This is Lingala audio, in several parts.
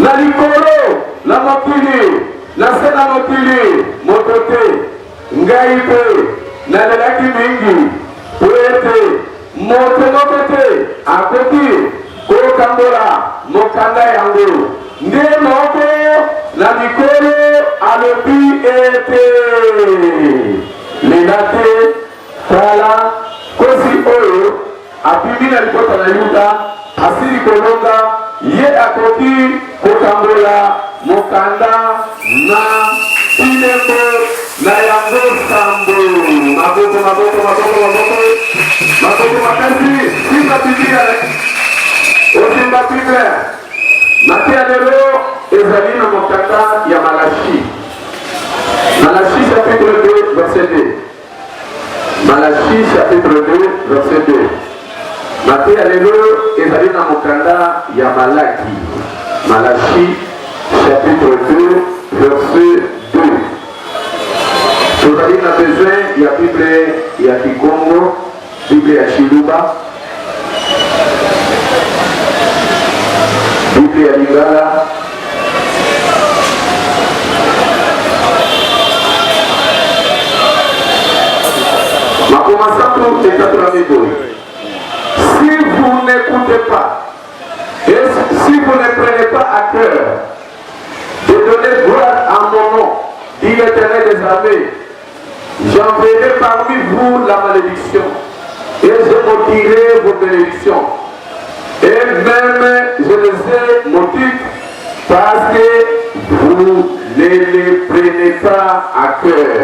na likolo la mokili na se na mokili motote ngai pe nalelaki mingi po ete moto moko te akoki kokambola mokanda yango nde moko na likolo alobi ete lela te tala kosi oyo apimi na likota na yuda asili kolonga ye akoki kokambola mokanda na bilembo na yango sambo maboko maboko maboko maboko maboko makasi simba biblia osimba biblia matia lelo ezali na mokanda ya Malachi chapitre 2 verset 2 Malachi chapitre 2 verset 2 matia lelo ezali na mokanda ya Malaki Malachi chapitre 2 verset 2 tozali na besoin ya Bible ya Kikongo Bible ya Chiluba Bible ya Lingala Makomasatu Tekaturamidoi. Si vous n'écoutez pas et si vous ne prenez pas à cœur de donner gloire à mon nom, dit l'Éternel des armées, j'enverrai parmi vous la malédiction et je maudirai vos bénédictions. Et même je les ai maudites parce que vous ne les prenez pas à cœur.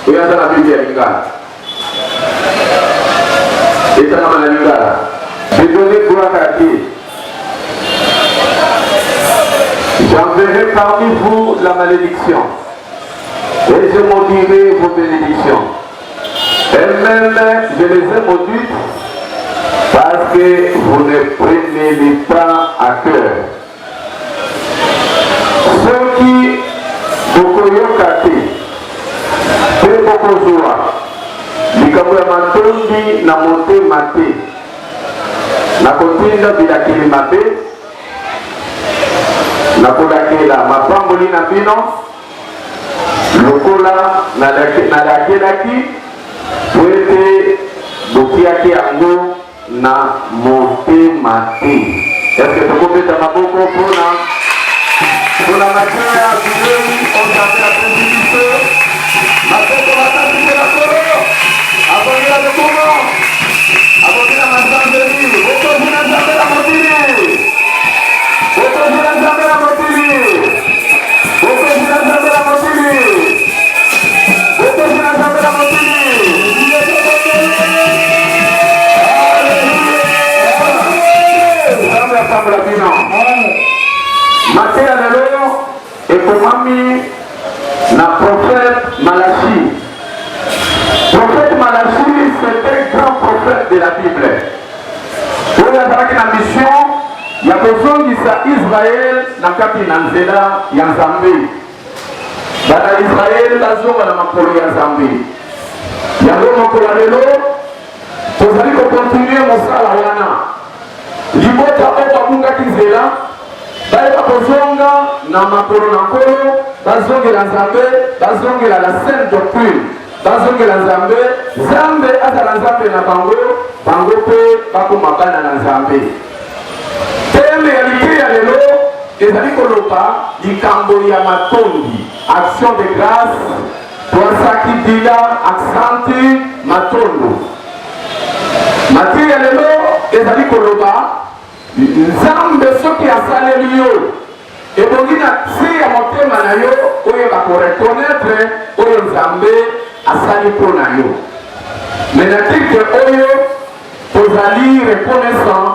Regardez la Bible à Lingala. Et ça dans la Lingala. Je donne gloire à Dieu. J'enverrai parmi vous la malédiction et je maudirai vos bénédictions. Et même je les ai maudites parce que vous ne prenez pas à cœur. Ceux qui beaucoup yokate, peu beaucoup joie, likambo ya matondi na monte mate, na kotinda bilakili mabe, na kolakela mapamboli na bino, lokola na lakelaki, po ete bokiaki yango na monte mate. Est-ce que tu peux mettre ma boko pour la matière à Dieu, on s'appelle la présidence. Ma tête va s'appliquer la coro. Abonnez la comment. Abonnez la masse de vie. Votre vous n'avez jamais la motivée. Votre vous n'avez jamais la motivée. Votre vous n'avez jamais la motivée. Votre vous n'avez jamais la motivée. Matéa lelo ekomami na prophète Malachi. Prophète Malachi, c'est un grand prophète de la Bible. Oyo azalaki na mission ya kozongisa Israël na kati na nzela ya Nzambe. Bana Israël bazonga na makolo ya Nzambe. Yango mokolo lelo tozali kokontinue mosala wana. Libota oyo babungaki nzela bayeba kozonga na makolo na nkolo bazongela Nzambe, bazongela la sainte doctrine, bazongela Nzambe, Nzambe azala Nzambe na bango, bango mpe bakoma bana na Nzambe. Teme ya like ya lelo ezali koloba likambo ya matondi, action de grâce, twasaki dila aksanti matondo. Mate ya lelo ezali koloba Nzambe soki asaleli yo ebongi na se ya motema na yo oyo bakorekonetre oyo Nzambe asali mpo na yo. Menatike oyo tozali reconnaissant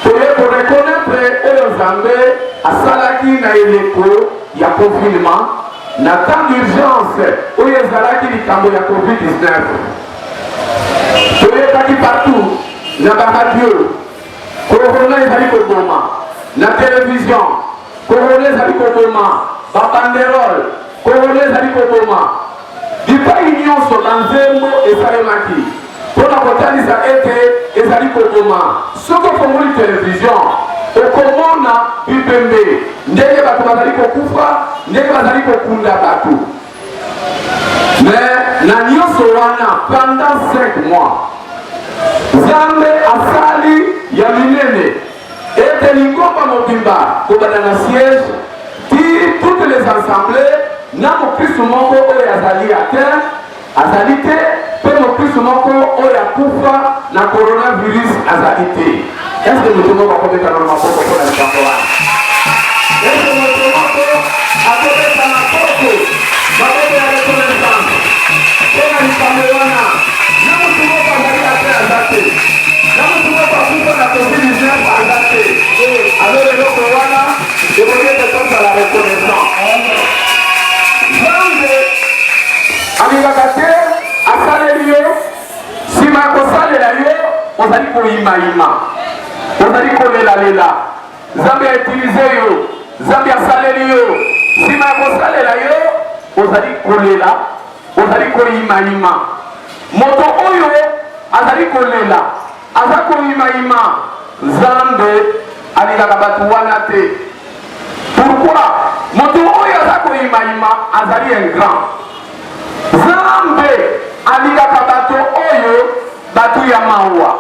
toye korekonetre oyo Nzambe asalaki na eleko ya confinement na temps d'urgence oyo ezalaki likambo ya COVID-19. Toyebaki partout na baradio Corona ezali koboma na télévision, Corona ezali koboma babanderole, Corona ezali koboma dipai nyonso na nzembo esalemaki mpona kotalisa ete ezali koboma. Soki ofungoli télévision okomona bipembe ndenge bato bazali kokufa ndenge bazali kokunda bato mais na nyonso wana pendant 5 mois Nzambe asali ya minene ete lingomba mobimba kobanda na siège ti toutes les assemblées na mokristo moko oyo azali ate azali te mpe mokristo moko oyo akufa na coronavirus azali te. Est-ce que moto moko akobeta na maboko mpona likambo wana? Est-ce que moto moko akobeta na maboko ya reconnaissance mpona likambo wana? Na moto moko azali ate aza te, na moto moko akufa na covid-19 aza te. Alors eloko wana ekoyete kozala reconnaissance. Nzambe alingaka te asaleli yo nsima ya kosalela yo ozali koyimayima ozali kolelalela. Nzambe autilize yo, Nzambe asaleli yo nsima ya kosalela yo ozali kolela ozali koyimayima. Moto oyo azali kolela aza koyimayima Nzambe alingaka bato wana te. Pourquoi? Moto oyo aza koyimayima azali un grand. Nzambe alingaka bato oyo bato ya mawa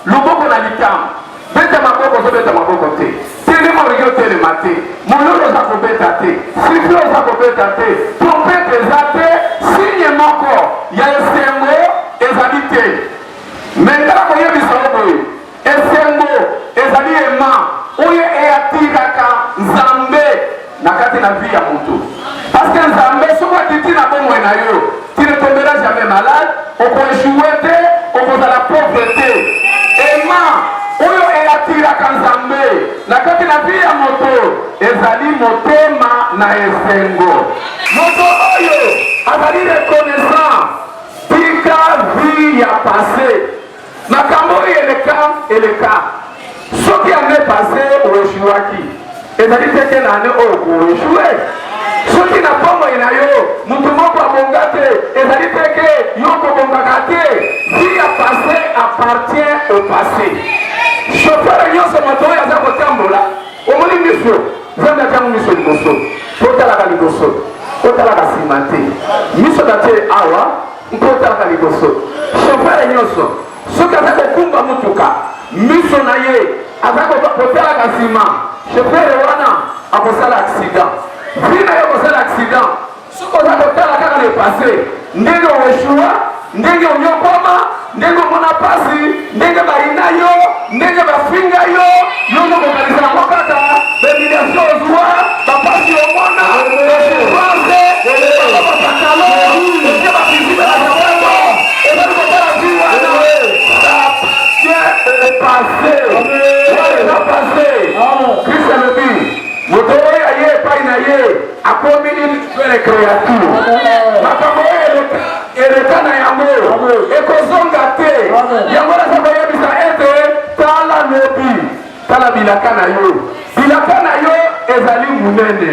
loboko na likambo beta maboko ozobeta maboko te, telema olingi otelema te, mololo oza kobeta te, sifle oza kobeta te, trompete eza te, signe moko ya esengo ezali te. Me ngala koyebisa yo boye esengo ezali ema oyo eyatiraka Nzambe na kati na vie ya moto. Parce que Nzambe soko atiti na bomoi na yo tu ne tomberas jamais malade, okoéchoué te, okozala pauvreté. Ema oyo eyatiraka Nzambe na kati na vie ya moto ezali motema na esengo. Moto oyo azali reconnaissant tika vie ya passé makambo oyo eleka soki ane passé oeshuwaki ezali teke na ane oyo koeshuwe. Soki na bomoi na yo mutu moko abonga te ezali teke yo kobongaka te. Vie ya passé appartient au passé. Chauffeur nyonso moto oyo aza kotambola omoni miso Nzambe atango miso liboso totalaka liboso totalaka nsima te. Miso na te awa mpo otalaka liboso. Chauffeur nyonso soki aza kokumba mutuka miso na ye aza kotalaka nsima. Chauffeur wana akosala accident. Vi na yo kosala accident soki oza kotala kaka le passé ndenge oeshuwa ndenge onyokoma ndenge omona pasi ndenge bayina yo ndenge bafinga yo yono kokanisa yango kaka bemiliation ozwa bapasi omona basuranse bapatalo eke bafizibe na zawango ezali kotala vi wana passé eza passé. Christ alobi moto oyo aye epai na ye akomi une nouvelle créature. Makambo oyo eleka na yango ekozonga te. Yango naza koyebisa ete tala lobi tala bilaka na yo. Bilaka na yo ezali munene.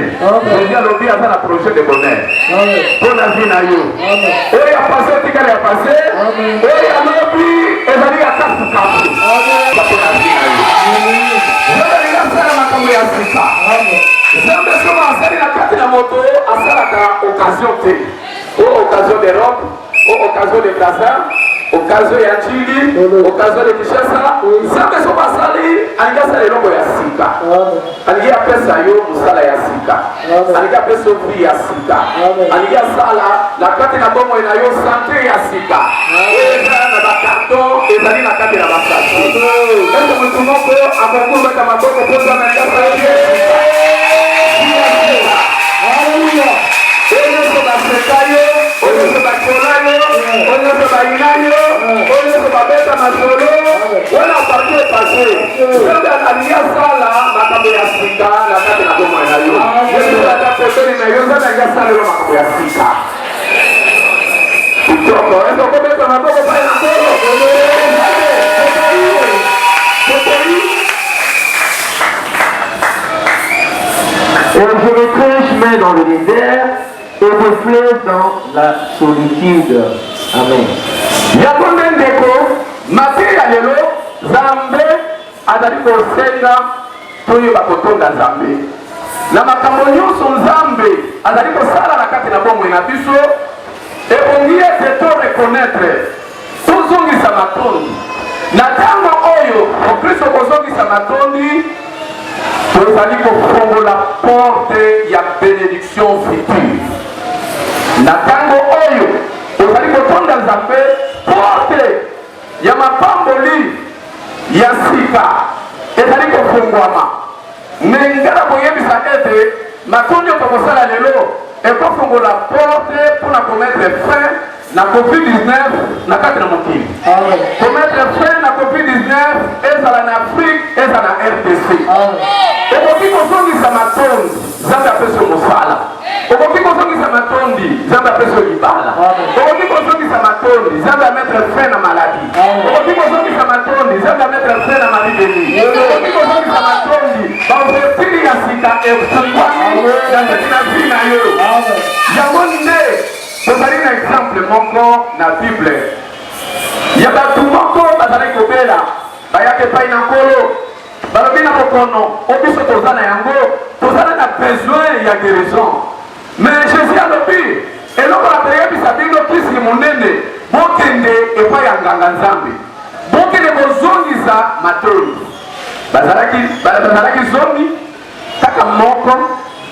Jésus alobi aza na projet de bonheur mpo na vie na yo. Oyo ya passé tikala ya passé, oyo ya lobi ezali ya kafukafu mpo na vie na yo. Nzambe alingasala makambo ya sika. Nzambe soki asali na kati na moto asalaka occasion te. O occasion de robe, o occasion de braza, occasion ya njili, occasion de kishasa. Nzambe soki asali alingasala elongo ya sika. Alingi apesa yo mosala ya sika. Alingi apesa yo vie ya sika. Alingi asala na kati na bomoi na yo sante ya sika. Ezali na bakarton, ezali na kati na basasi. Ese motu moko akokumbaka maboko mpoza na ngasala ye. Hallelujah. Oyo baseka yo, oyo bakola yo, oyo bayina yo, oyo babeta masolo, wana parti passé. Nzambe alingi asala makambo ya sika na kati na bomoi na yo. Yesu atapoteli na yo, Nzambe alingi asala yo makambo ya sika. Kitoko, endo kobeta maboko pale na kolo. Et je me crée chemin dans le désert et me fleuve dans la solitude. Amen. Yakonde ndeko mateya lelo Nzambe azali kosenga toyeba kotonda Nzambe na makambo nyonso Nzambe azali kosala na kati na bomoi na biso ebongi ete to reconnaître tozongisa matondi na ntango oyo okristo kozongisa matondi tozali kofongola porte ya bénédiction future na ntango oyo tozali kotonda Nzambe porte ya mapamboli ya sika ezali kofungwama me ngala koyebisa ete matondi oyo tokosala lelo ekofongola porte mpona komettre fin na COVID-19 na kati na mokili komettre fin na COVID-19 ezala na Afrique ezala na RDC okoki kozongisa matondi Nzambe apesi mosala okoki kozongisa matondi Nzambe apesi libala okoki kozongisa matondi Nzambe amettre fin na maladie okoki kozongisa matondi Nzambe amettre fin na malibeli okoki kozongisa matondi baouvertiri ya sika efungwami na kati na vi na yo yango nde tozali na exemple moko na Bible ya bato moko bazali kobela bayaka epai na nkolo balobi na mokono obiso toza na yango tozala na besoin ya guérison mais Jésus alobi eloko akoyebisa bino kisi monene bokende epai ya nganga Nzambe bokende kozongisa matondi bazalaki zongi kaka moko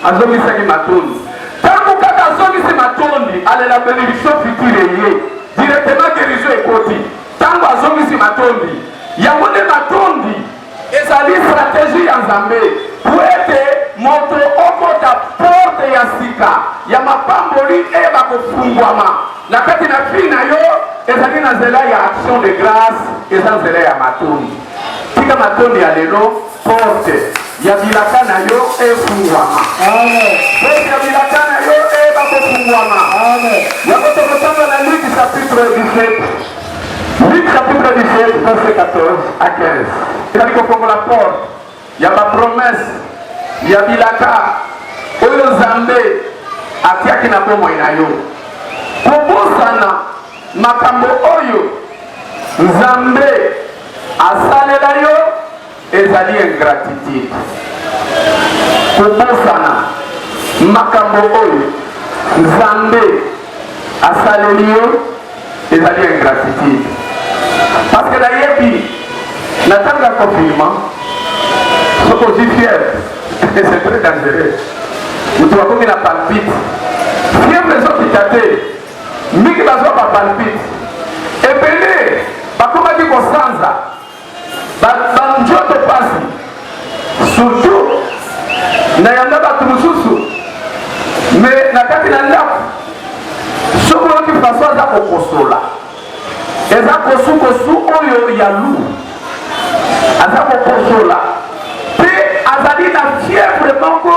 azongisaki matondi tango kaka azongisi matondi alela bénédiction future ye directement guérison ekoti tango azongisi matondi yango nde matondi ezali stratégie ya Nzambe po ete moto okota porte ya sika ya mapamboli eyeba kofungwama na kati na fi na yo ezali na nzela ya action de grâce eza nzela ya matondi tika matondi ya lelo porte ya bilaka na yo efungwama porte ya bilaka na yo eyeba kofungwama yango tokotanga na Luc chapitre 17 Luc chapitre 17 verset 14 à 15 ezali kofongola porte ya bapromese ya bilaka oyo Nzambe atiaki na bomoi na yo kobosana makambo oyo Nzambe asalela yo ezali ingratitude kobosana makambo oyo Nzambe asaleli yo ezali ingratitude parce que nayebi na ntango ya confinement soki ozwi fièvre c'est très dangereux moto bakomi na palpite fièvre ezokita te mingi bazwa bapalpite ebele bakomaki kosanza banzoto pasi surtout na yanda bato mosusu me na kati na ndako soki oyoki faso aza kokosola eza kosukosu oyo ya lu aza kokosola mpe azali na fièvre moko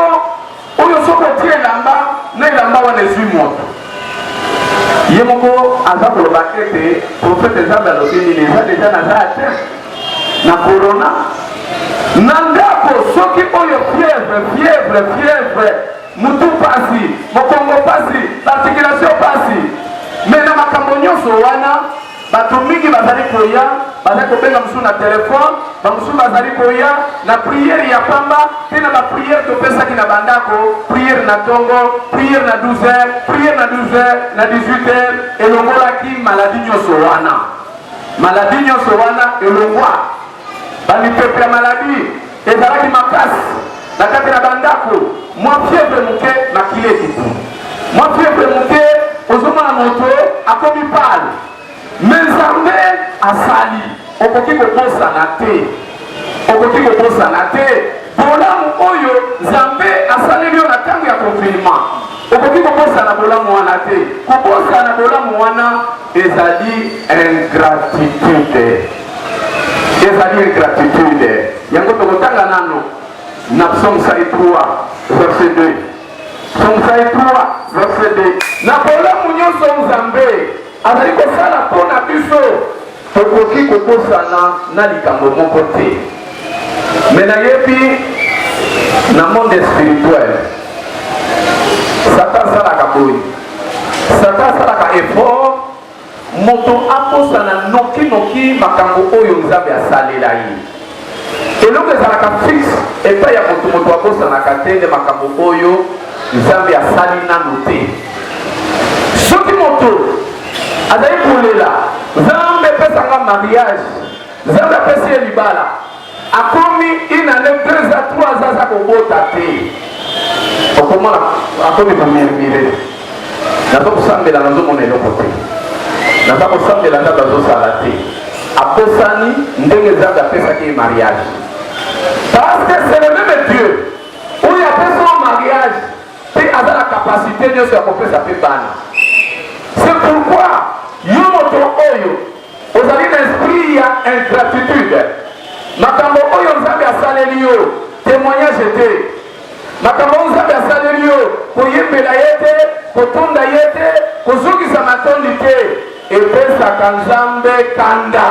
oyo soki otie elamba na elamba wana ezwi moto ye moko aza koloba ete profete Nzambe alobi nini eza deja naza ate na corona na ndako soki oyo fièvre mutu pasi mokongo pasi l'articulation pasi me na makambo nyonso wana bato mingi bazali koya bazali kobenga mosusu na telefone bamosusu bazali koya na priere ya pamba mpe na bapriere topesaki na bandako priere na ntongo priere na 12h priere na 12h na 18h elongolaki maladi nyonso wana elongwa bamipepe ya maladi ezalaki makasi na kati na bandako mwa fièvre moke makili ekiti mwa fièvre moke ozomona moto akomi pale me Nzambe asali okoki kobosana te bolamu oyo Nzambe asaleli yo na ntango ya confinement okoki kobosana bolamu wana te kobosana bolamu wana ezali ingratitude yango tokotanga nano na Psaume 3 verset 2 Psaume 3 verset 2 na bolamu nyonso Nzambe azali kosala mpona biso tokoki kobosana na likambo moko te me nayebi na monde spirituel Satan asalaka boye Satan asalaka effort moto abosana noki makambo oyo Nzambe asalela ye eloko ezalaka fixe epai ya moto abosanaka te nde makambo oyo nzambe asali nano te. Soki moto azali kolela nzambe epesanga mariage, nzambe apesi ye libala, akomi inane 2 à 3 ans aza kobota te, okomona akomi komiremire, naza kosambela nazomona eloko te, naza kosambela nzambe azosala te, abosani ndenge nzambe apesaki ye mariage. Parce que c'est le même Dieu où il y a besoin de mariage et a la capacité de se accomplir sa bana. C'est pourquoi yomoto oyo vous avez l'esprit à ingratitude. Makambo oyo nzambe asaleli yo témoignage était. Makambo nzambe asaleli yo koyembela yete, kotonda yete, kozukisa matondi te epesaka nzambe kanda.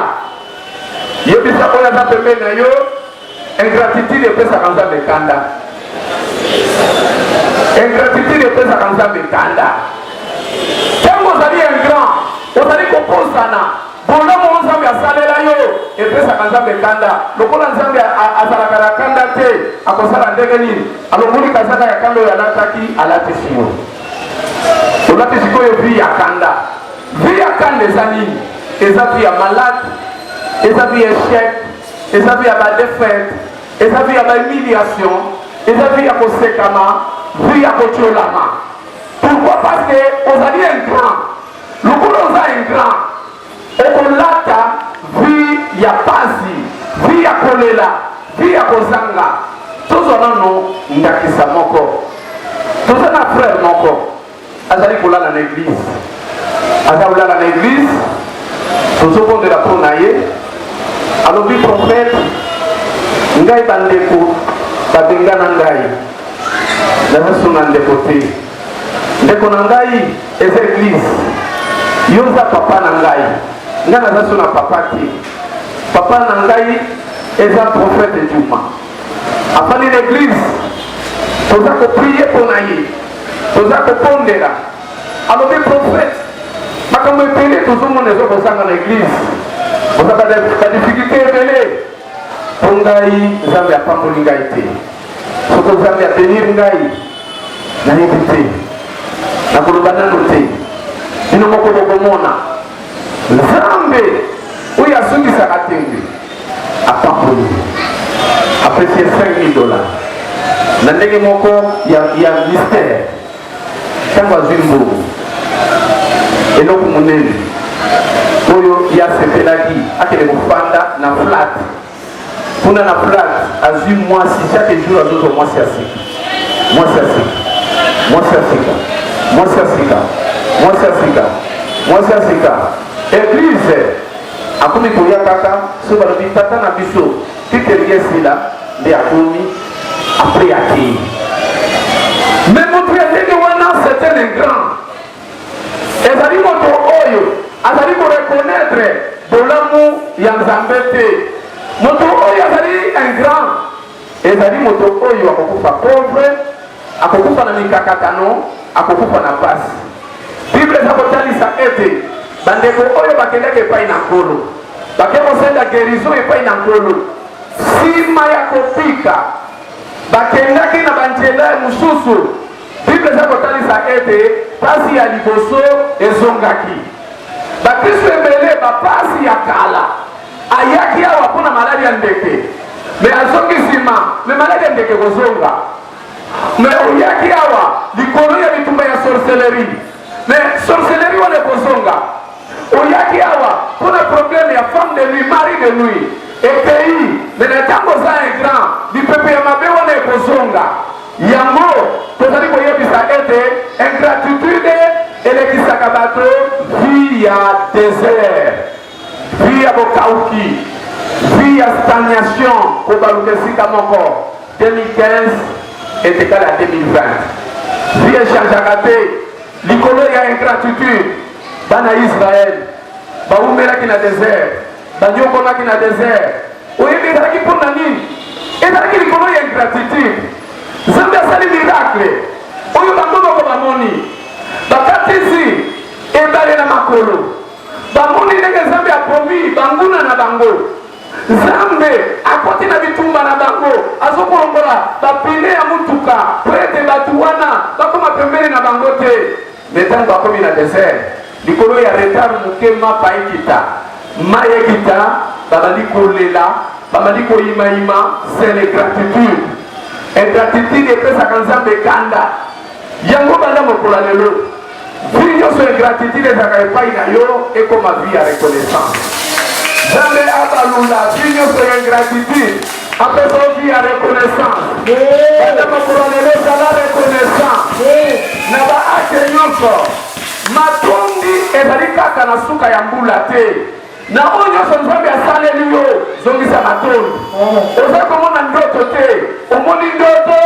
Yebisa oyo aza pembeni na yo ingratitude epesaka nzambe kanda. Ingratitude epesaka nzambe kanda. Ntango ozali ingrat ozali koponsana bolomo nzambe asalela yo epesaka nzambe kanda. Lokola nzambe azalaka na kanda te akosala ndenge nini? Alongoli kazaka ya kanda oyo alataki alatisi yo. Olatisi koyo vi ya kanda. Vi ya kanda eza nini? Eza vi ya malade, eza vi ya échec, eza vi ya badefete, eza vi ya bahumiliation, eza vi ya kosekama, vi ya kotiolama. Pourquoi? Parce que ozali ingrat. Lokola oza ingrat okolata vi ya pasi, vi ya kolela, vi ya kozanga. Tozo nano ndakisa moko, toza na frère moko azali kolala na église, azali kolala na église, tozokondela mpo na ye alobi prophète ngai bandeko babengana ngai naza suna ndeko te, ndeko na ngai eza église, yo za papa na ngai, ngai naza suna papa te, papa na ngai eza prophète Juma afani na église, toza koprie mpo na ye, toza kopondela. Alobi prophète makambo ebele tozomona ezokozanga na église, ozaka badifficulté ebele mpo ngai nzambe apamboli ngai te, soki nzambe abenir ngai nayebi te, nakoloba nano te, bino moko bokomona nzambe oyo asukisaka tembe apamboli apesi ye $5,000 na ndenge moko ya mystère. Ntango azwi mbongo eloko monene oyo yasepelaki akende kofanda na flat, kuna na flat azwi mwasi, chaque jour azozwa mwasi ya sika, mwasi ya sika, mwasi ya sika, mwasi ya sika, mwasi ya sika, mwasi ya sika. Église akomi koya kaka so balobi tata na biso titelie sila nde akomi apres akei. Mais moto ya ndenge wana c'est un ingrat. Ezali moto oyo azali koreconnaître bolamu ya nzambe te. Moto oyo azali ingrat. Ezali moto oyo akokufa pauvre, akokufa na mikakatano, akokufa na pasi. Bible eza kotalisa ete bandeko oyo bakendaka epai na nkolo, bake kosenda guérison epai na nkolo, nsima ya kopika bakendaki na banzela mosusu. Bible eza kotalisa ete pasi ya liboso ezongaki. Bakristo ebele bapasi ya kala ayaki awa mpona maladi ya ndeke, me azongi nsima, me maladi ya ndeke kozonga. Me oyaki awa likolo ya bitumba ya sorcellerie, me sorcellerie wana ekozonga. Oyaki awa mpona problème ya femme de nuit, mari de nuit epeyi, me na ntango za ingrat lipepe ya mabe wana ekozonga. Yango tozali koyebisa ete ingratitude elekisaka bato vi ya désert, vi ya bokauki, vi ya stagnation kobaluka esika moko. 2015 etekala 2020, vi echangeaka te. Likolo ya ingratitude bana Israel baumelaki na désert, banyokomaki na désert. Oyebi ezalaki mpona nini? Ezalaki likolo ya ingratitude. Nzambe asali miracle oyo bango moko bamoni, bakatisi ebale na makolo, bamoni ndenge Nzambe apromi banguna na bango. Zambe akoti na bitumba na bango azokolongola bapine ya mutuka prete batu wana bakoma pembeni na bango te. Metango bakomi na desert likolo ya retard moke mapa ekita mai ekita babandi kolela babandi koyimayima. C'est l'ingratitude. Ingratitude epesaka nzambe kanda yango banda mokola lelo vi nyonso ingratitude ezalaka epai na yo ekoma vi ya reconnaissance. Nzambe abalula vi nyonso ya ingratitude apesa vi ya reconnaissance. Banda mokola lelo ezala reconnaissance na baake nyonso. Matondi ezali kaka na suka ya mbula te. Na oyo nyonso nzambe asaleli yo zongisa matondi. Oza komona ndoto te, omoni ndoto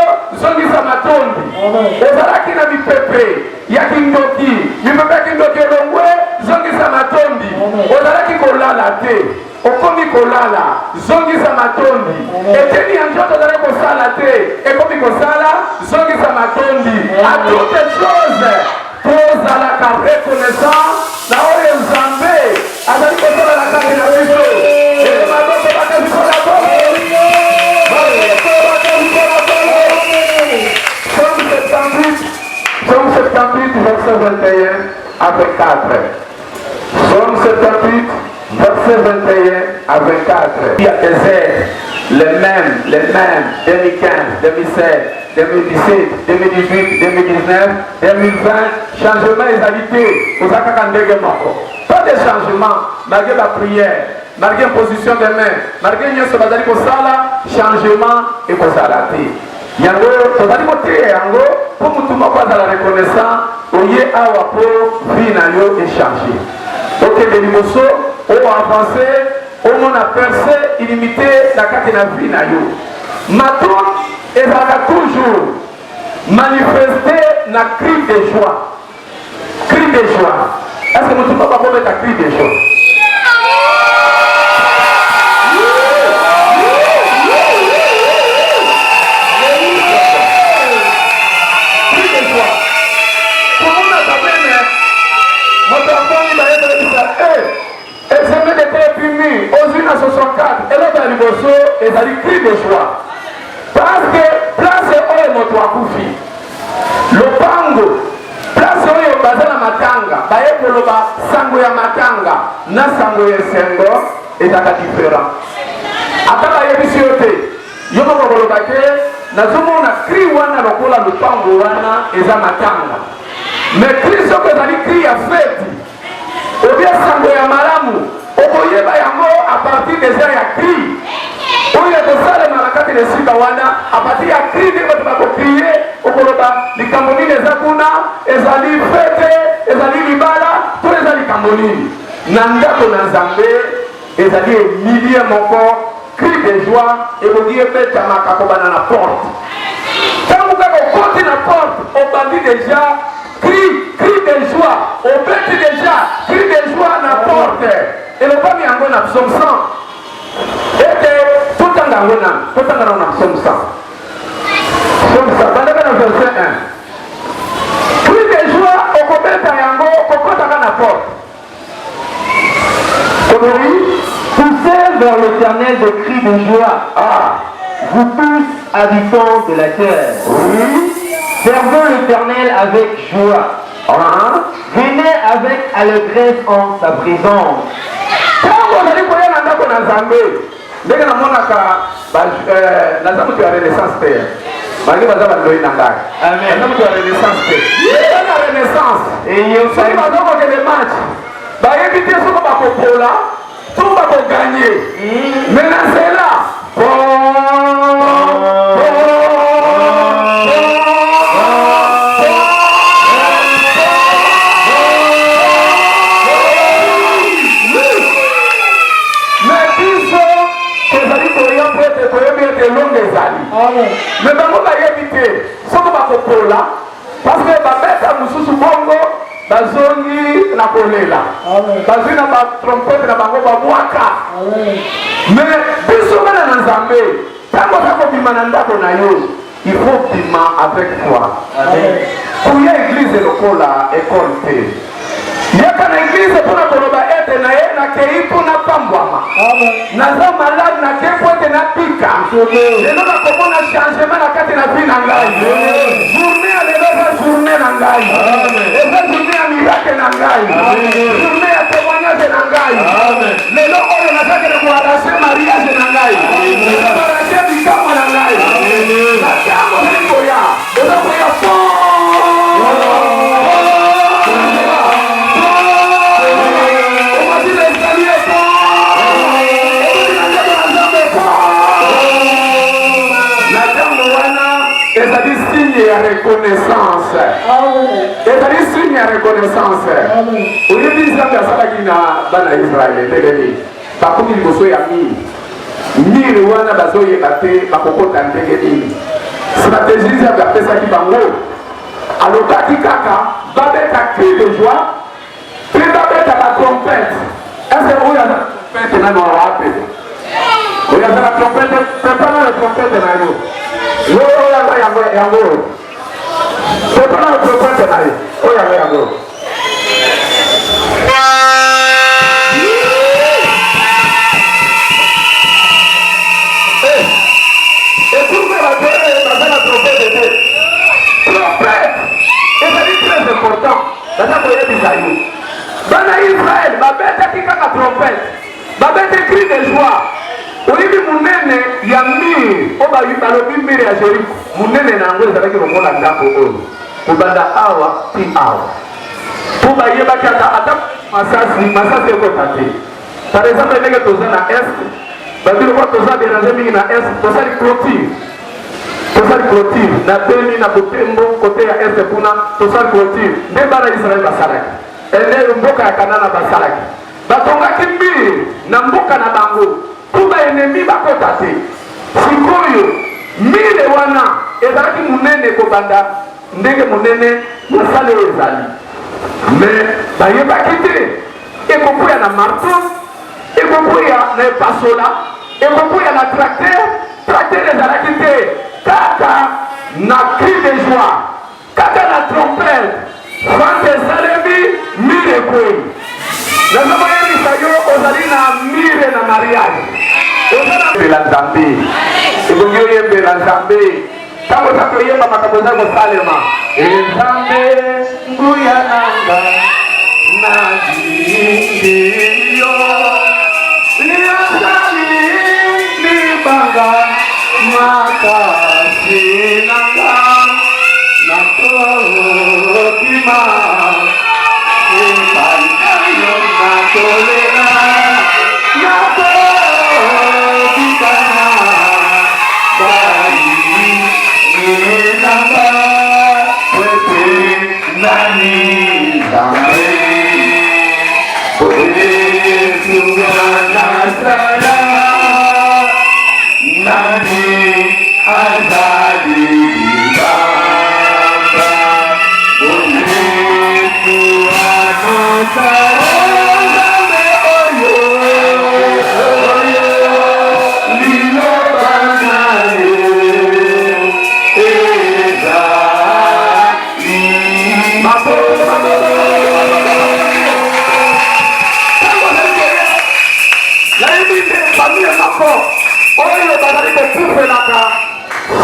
zongisa matondi. Ozalaki na mipepe ya kindoki, mipepe ya kindoki elongwe zongisa matondi. Ozalaki kolala te, okomi kolala zongisa matondi. Eteni ya nzoto ozalaki kosala te, ekomi kosala zongisa matondi. A toutes choses tozalaka reconnaissant na oyo nzambe azali kosala na kati na biso. Maboko bakazikola boko Somme 78 verset 21 à 24. Somme 78 verset 21 à 24. Il y a des airs, les mêmes 2015, 2016, 2017, 2018, 2019, 2020, changement égalité, aux akakandege moko. Pas de changement, malgré la prière, malgré la position des mains, malgré nyonso bazali kosala, changement et kosala te. Yango, tozali koteya yango, pour mutu moko azala reconnaissant, oye awa po vie na yo échanger. Ok, de liboso, o avancer, au monde a percé, illimité, la kati na vie na yo. Maton, ezalaka toujours manifester na cri de joie. Cri de joie. Est-ce que nous ne pouvons pas mettre un cri de joie? Cri de joie. Pour nous, notre même, notre enfant, il va être dit, examen d'été puni, aux unes à 64, et l'autre à Liboso, et ça dit cri de joie. Parce que place oyo moto akufi lopango place oyo baza na matanga baye koloba sango ya matanga na sango ya sengo ezaka différent. Ata bayebisi yo te yo moko koloba ke nazomona cri wana lokola lopango wana eza matanga, mais cri soko ezali cri ya feti obia sango ya malamu okoyeba yango a partir des heures ya cri oyo kosalema na kati na esika wana a partir ya cri nde bato bakokrie okoloba likambo nini eza kuna, ezali fete, ezali libala to eza likambo nini. Na ndako na nzambe ezali emilie moko cri de joie ekoki ebetamaka kobana na porte. Ntango kaka okoti na porte obandi deja cri de joie, obeti deja cri de joie na porte. elobami yango na psaume 100 ete totanga yango na totanga na psaume 100 bandaka na verset 1 cri de joie okobeta yango okokotaka na porte. Poussez vers l'Éternel des cris de joie, vous tous habitants de la terre. Oui. Servons l'Éternel avec joie. Venez avec allégresse en sa présence. Tango nali koya na ndako na Nzambe ndenge namonaka naza mutu ya renaissance te bangi baza bandoi na ngai naza mutu ya renaissance te na renaissance soki baza kokende match bayebi te soko bakopola to bakoganye mais na nzela mais bango bayebi te soko bakopola parce que babeta mosusu bongo bazongi na kolela bazwi na batrompete na bango babwaka mais biso bana na Nzambe ntango oza kobima na ndako na yo il faut bima avec foi kuya église lokola ekole te yaka na église mpona koloba ete na ye nakei mpona pambwama naza malade na ke po te na pika lelo na komona changement na kati na vie na ngai journée ya lelo eza journée na ngai eza journée ya miracle na ngai journée ya témoignage na ngai lelo oyo nazakele koarrache mariage na ngai koarrache bikamwa na ngai na ntango ekoya eza koya reconnaissance. Et signe de reconnaissance. Au lieu de dire que ça qui na bana Israël, tegeli. Par contre il faut ya mi wana bazoye bate bakokota tegeli. Stratégie ya pesa ki bango. Alokaki kaka babeta cri de joie. Puis babeta la trompette. Est-ce que vous avez la trompette na no rappel? Vous avez la trompette, prépare la trompette na yo. Yango. Prepara la trompette na yo. Yango. Et pour me rappeler la trompette. Trompette. Et c'est très important. Dans la prière d'Isaïe. Dans Israël, ma bête qui a la trompette. Ma bête crie de joie. Olivi munene ya miri oba yibalobi miri ya Jericho munene na ngo ezalaki lokola ndako oyo kobanda awa ti awa po bayebaki ata masasi ekota te. Par exemple ndenge toza na est babilo kwa toza dérange mingi na est tosali clôture na Beni na Butembo kote ya est kuna tosali clôture nde bana Israel basalaki ene mboka ya Kanana basalaki batongaki mbiri na mboka na bango kuba ennemi bakota te. Sikoyo mile wana ezalaki munene kobanda ndenge munene mosala ezali mais bayebaki te ekokuya na marteau ekokuya na epasola ekokuya na tracteur ezalaki te kaka na cri de joie kaka na trompette vente esalemi mile ekweyi. Nazamayebisa yo ozali na mire na mariage ozala mbela nzambe ebongi oyembela nzambe ntango oza koyemba makambo eza kosalema nzambe nguya nanga nalingi yo liasali libanga makasi nanga nakokima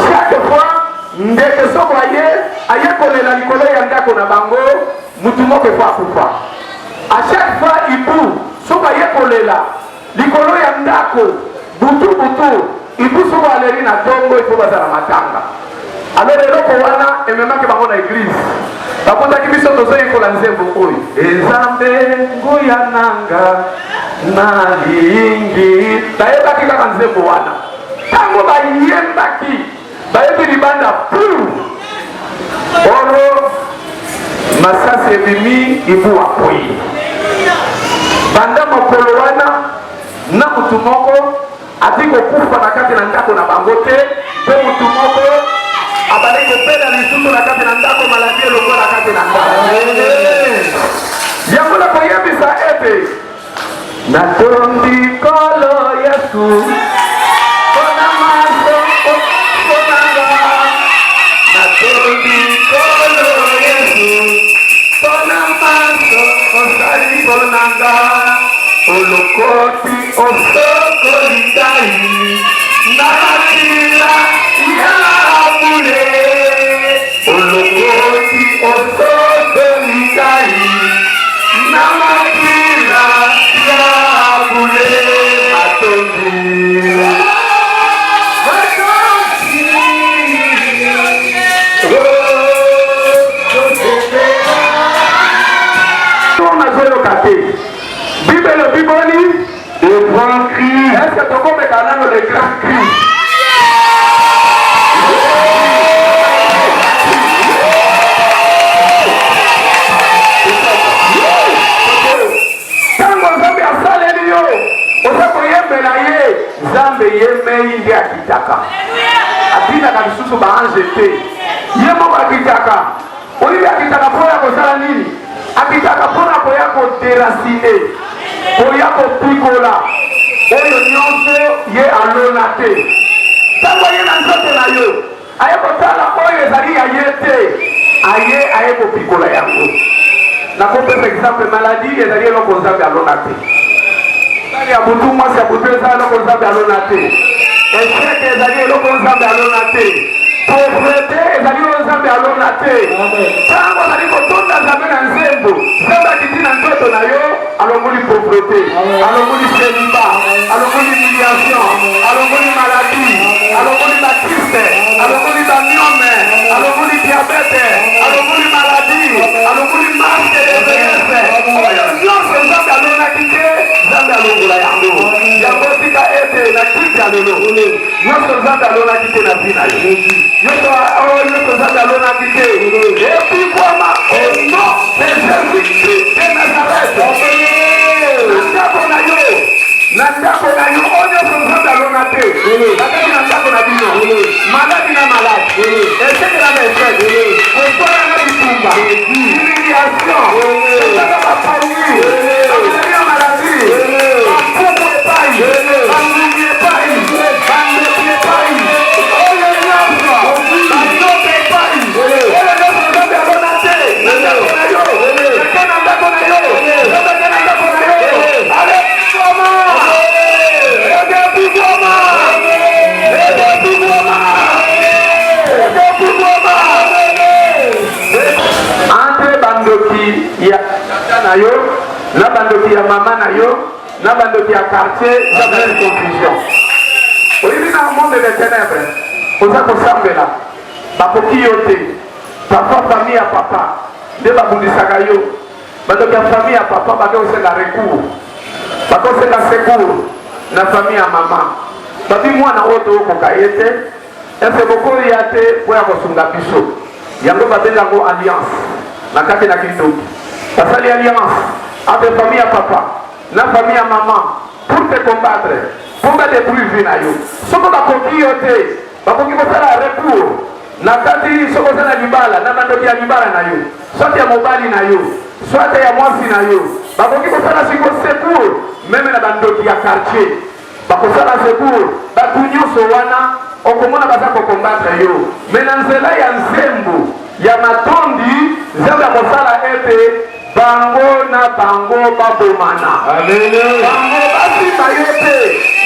chaque fois ndeke soko aye kolela likolo ya ndako na bango mutu moko efo akufa. A chaque fois ibu soko aye kolela likolo ya ndako butu ibu soko aleri na tongo ifo bazala matanga. Alors eloko wana ememaki bango na église bakondaki biso tozoyekola nzembo oyo ezambe nguya nanga nalingi bayebaki kaka nzembo wana ntango bayembaki bayebi libanda pur oro masasi ebimi ibu akwei banda mokolo wana na mutu moko ati kokufa na kati na ndako na bango te mpe mutu moko abali kopela lisusu na kati na ndako maladi elongo na kati na ndako yango na koyebisa ete natondi kolo Yesu kona maso konanga natondi kolo Yesu kona maso osali konanga olokoti oso na ye Nzambe ye mei nde akitaka akitaka lisusu baange te ye moko akitaka olivi akitaka mpo ya kosala nini akitaka mpona koya koderasine koya kopikola oyo nyonso ye alona te ntango ye na nzoto na yo aye kotala oyo ezali ya ye te aye kopikola yango nakopesa exemple maladie ezali eloko Nzambe alona te sali ya butu mwasi ya butu ezali eloko Nzambe alona te esheke ezali eloko Nzambe alona te pauvreté ezali oyo Nzambe alona te ntango ozali kotonda Nzambe na nzembo Nzambe akiti na nzoto na yo alongoli pauvreté alongoli celiba alongoli humiliation alongoli maladie alongoli batriste alongoli bamiome alongoli diabete alongoli maladie alongoli marque de vieillesse oyo nyonso Nzambe alonaki te Nzambe alongola yango yango tika ete na kiti ya lelo nyonso Nzambe alonaki te na vi na yo nyonso Nzambe alonaki te epikwama au nom de Jésus-Christ de Nazareth na ndako na yo oyo nyonso Nzambe alona te bakati na ndako na bino maladi na maladi esekela na eseke kosala na bitumba humiliation ezaka bapaui bamaladi ya maladi bapupu epai bangungi epai bandeki epai oyo nyonso banzoka epai oyo nyonso Nzambe alona te na ndako na yo eke na ndako na yo zobeke na ndako na yo ale entre bandoki ya tata na yo na bandoki ya mama na yo na bandoki ya quartier jamais de confusion oyebi na monde de ténèbres oza kosambela bakoki yo te parfois famille ya papa nde babundisaka yo bandoki ya famille ya papa bakosenga recours bakosenga secours na famille ya mama babi mwana oyo toyokoka ye te ese bokoya te mpo ya kosunga biso yango babengango alliance na kati na Kristo basali alliance entre famille ya papa na famille ya mama pour te combattre pour te détruire vie na yo soko bakoki yo te bakoki kosala recours na kati soko osala libala na bandoki ya libala na yo soit ya mobali na yo soit ya mwasi na yo bakoki kosala siko secours meme na bandoki ya quartier bakosala secours batu nyonso wana okomona baza kokombattre yo me na nzela ya nzembo ya matondi Nzambe akosala ete bango na bango babomana bango basimba yo te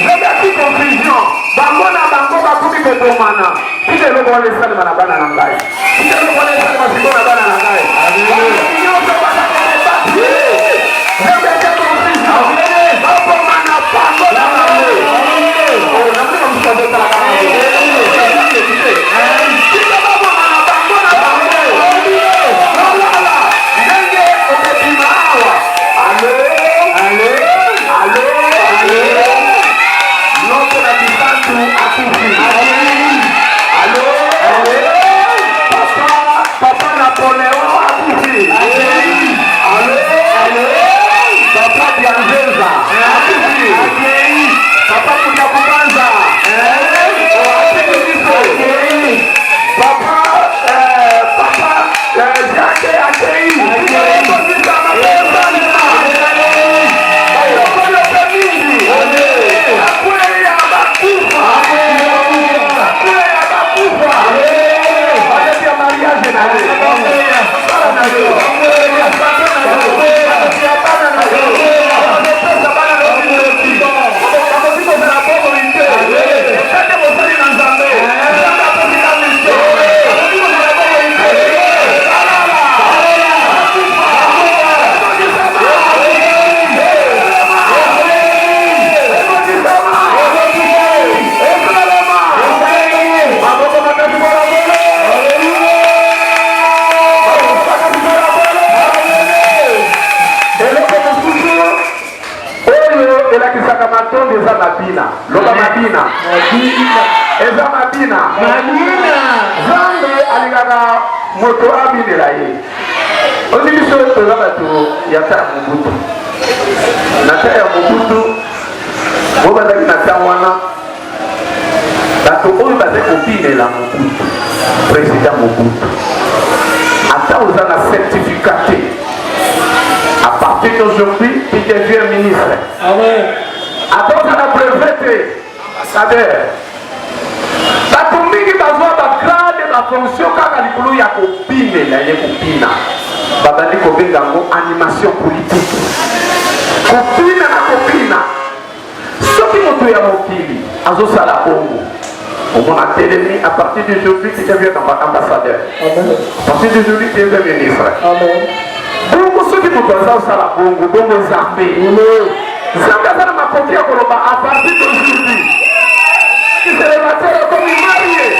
Nzambe ati confusion bango na bango bakomi kobomana tika eloko wana esalema na bana na ngai tika eloko wana esalema siko na bana na ngai nyonso baza kokombattre Nzambe ati confusion babomana bango na bango namuna msukazotala eza mabina Nzambe alingaka moto abinela ye ondi biso toza bato ya ta ya mobutu na ta ya mobutu bo bazalaki kobinela Mobutu, président Mobutu. Attends, vous avez un certificat. À partir d'aujourd'hui, tu deviens ministre. Amen. Attends, vous avez un brevet ambassadeur. Batumiki bazwa ba grade ba fonction kaka likulu ya kopinela ye kopina. Babandi kobenga ngo animation politique. Kopina na kopina. Soki moto ya mokili azosala bongo. On a télé à partir d'aujourd'hui tu deviens ambassadeur. Amen. À partir d'aujourd'hui tu deviens ministre. Amen. Bongo soki moto azosala bongo bongo Zambe. Zambe azala makoki ya koloba à partir d'aujourd'hui. Qui se révèle comme une mariée.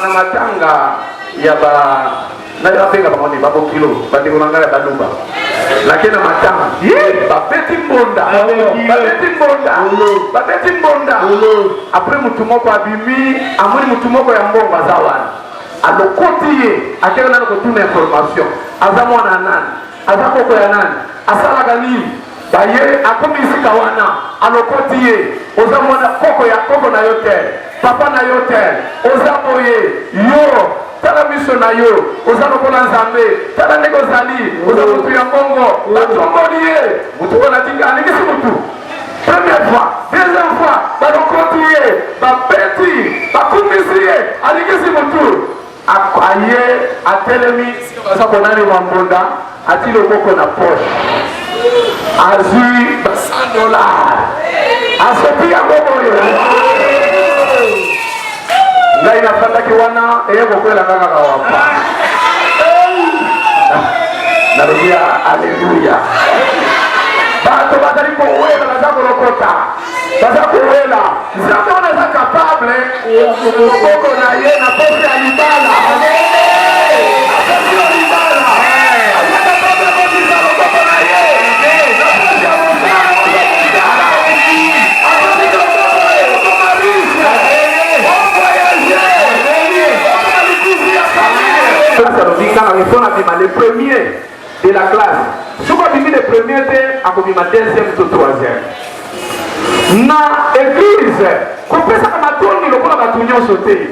na matanga ya ba na yapenga bamoni babo kilo bandiko nangala baluba lakini na matanga babeti mbonda babeti mbonda après mutu moko abimi amuri mutu moko ya mbongo azawana alokoti ye akeka nana kotuna information aza mwana nani aza koko ya nani asalaka nini baye akomisika wana alokoti ye oza mwana koko na yotel papa na yotel oza boye yo tala miso na yo oza lokola nzambe tala ndenge ozali oza mutu ya mbongo batomboli ye mutu wana tinga alingisi mutu première fois deuxième fois balokoti ye babeti bakumisi ye alingisi mutu aye atelemi baza konani wa mbonda ati loboko na poche azwi $100 asopi yango boyo ngai nafandaki wana eyekokwela kaka kawapa nalobia aleluya bato bazali kowela baza kolokota baza kowela nzambe wana eza kapable loboko na ye na poche ya libala les premiers de la classe. Si vous avez mis les premiers, vous avez mis la deuxième ou troisième. Na église, vous pouvez faire ma tondi, le coup de sauter.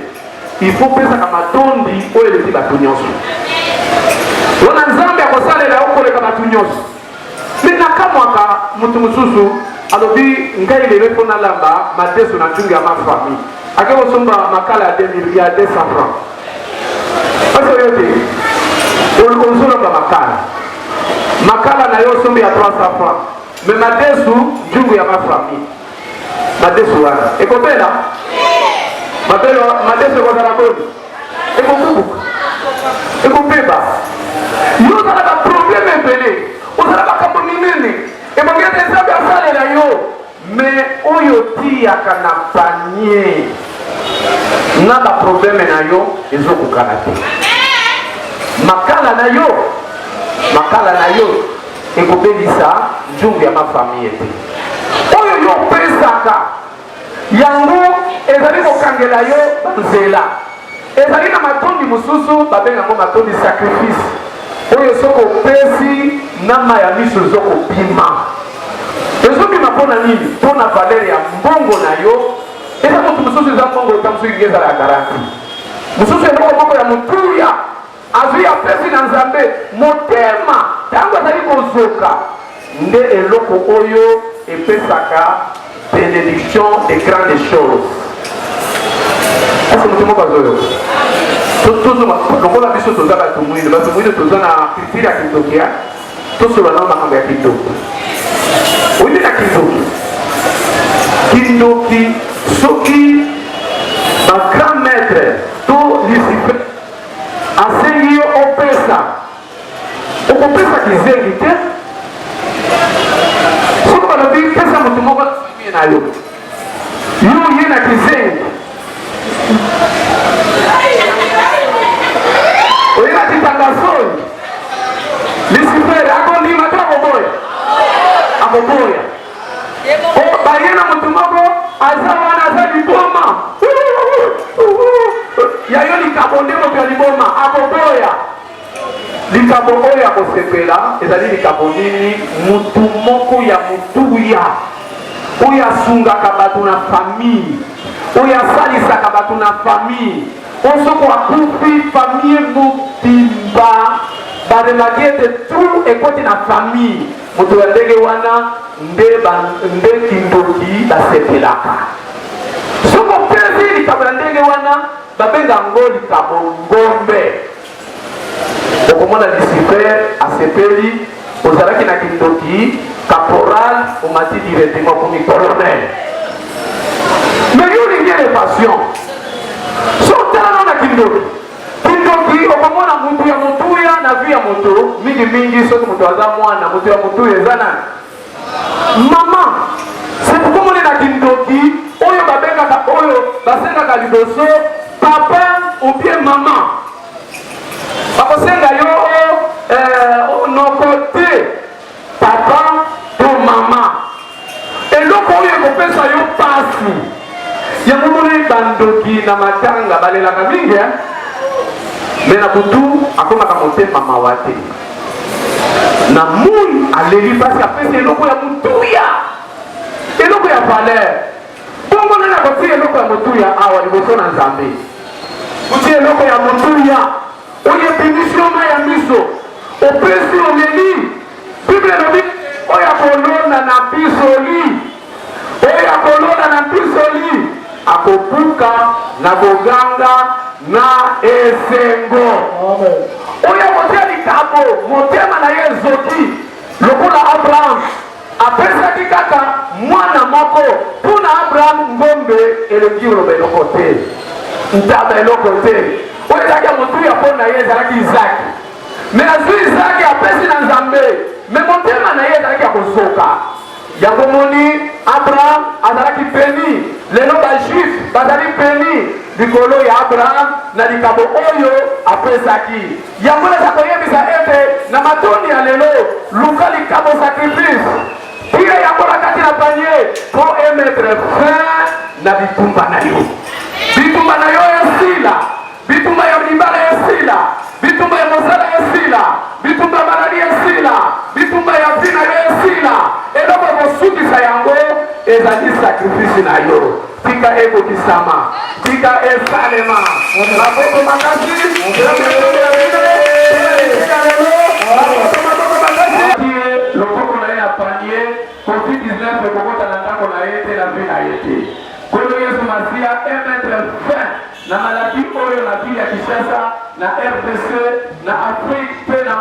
Il faut faire ma tondi, où est le petit batunion. On a un zambia pour ça, les là, où est le batunion. Mais na kamwaka, mutumususu, alors dit, ngai les répondent à là-bas, ma tête sur la jungle à ma famille. À quel moment ma cala à 2 milliards 200 francs. Parce que olonzolomba makala na yo sombi ya 300 francs mais madesu jungu ya mafamille madesu wana ekopela madesu ekozala boni ekobubuka ekopeba yo ozala baproblème ebele ozala makambo minene ebongete nzambe asalela yo mais oyo tiyaka na panier na baproblème na yo ezokokana te makala na yo ekobelisa njungu ya mafamille te oyo yo pesaka yango ezali kokangela yo banzela ezali na matondi mosusu babengango matondi sacrifice oyo soki opesi na ma ya miso ezokobima ezobima mpona nini mpona valere ya mbongo na yo eza motu mosusu eza mbongo ota mosuki nge ezala ya garanti mosusu eloko moko ya motuya azwi apesi na nzambe motema ntango azali kozoka nde eloko oyo epesaka bénédiction de grandes choses. Ese moto moko azoyo lokola biso toza bato mwino toza na culture ya kindoki tosolola na makambo ya kindoki oyinde na kindoki soki bagrand maître to Lucifer asengi yo opesa okopesa kizengi te soki balobi pesa moto moko na yo ye na kizengi oyeba titanga soni Lucifer akondima to koboya akoboya bayena mutu moko aza wana aza liboma yayo likambo nde moto ya liboma akoboya likambo oyo akosepela ezali likambo nini mutu moko ya mutuya oyo asungaka bato na famille oyo asalisaka bato na famille osoko akufi famille mobimba baremaki ete tout ekoti na famille moto ya ndenge wana nde kindoki basepelaka soko pesi likambo ya ndenge wana babenga ngo likambo ngombe okomona Lucifer asepeli ozalaki na kindoki caporal omati directement komi colonel mais yo lingi elevation so tala na kindoki okomona mutu ya motuya na vi ya moto mingi soki moto aza mwana moto ya motuya eza nani mama sepokomone na kindoki oyo babengaka oyo basengaka liboso papa ou bien mama bakosenga yo noko te papa to mama eloko oyo ekopesa yo pasi yango moni bandoki na matanga balelaka mingi me na butu akomaka motema mawa te na mui aleli pasi apesi eloko ya motuya eloko ya valer bongo nani akotia eloko ya motuya awa liboso na nzambe kotia eloko ya motuya oyo epimisio ya miso opesi omeli bible elobi oyo akolonda na bisoli oyo akolonda na bisoli akobuka na koganga na esengo oyo akotia likambo motema na ye ezoki lokola Abraham apesaki kaka mwana moko mpona Abraham ngombe elongi loba eloko te ntaba eloko te oyo ezalaki ya motuya mpo na ye ezalaki Izaki me azwi Izaki apesi na nzambe me motema na ye ezalaki ya kozoka yango moni Abraham azalaki peni lelo bajuif bazali peni likolo ya Abraham na likambo oyo apesaki yango eza koyebisa ete na matoni ya lelo luka likambo sacrifice tire yango na kati na panier po emettre fin na bitumba na yo esila bitumba ya libala esila bitumba ya mosala esila bitumba ya maladi esila bitumba ya vina yo esila eloko kosukisa yango ezali sacrifice na yo tika ekokisama tika esalema maboko makasi loboko na ye na panier covid-19 ekokota na ndako na ye te na vi na ye te kolo yesu masia emettre fin na maladi oyo na ville ya Kinshasa na RDC na Afrique pe na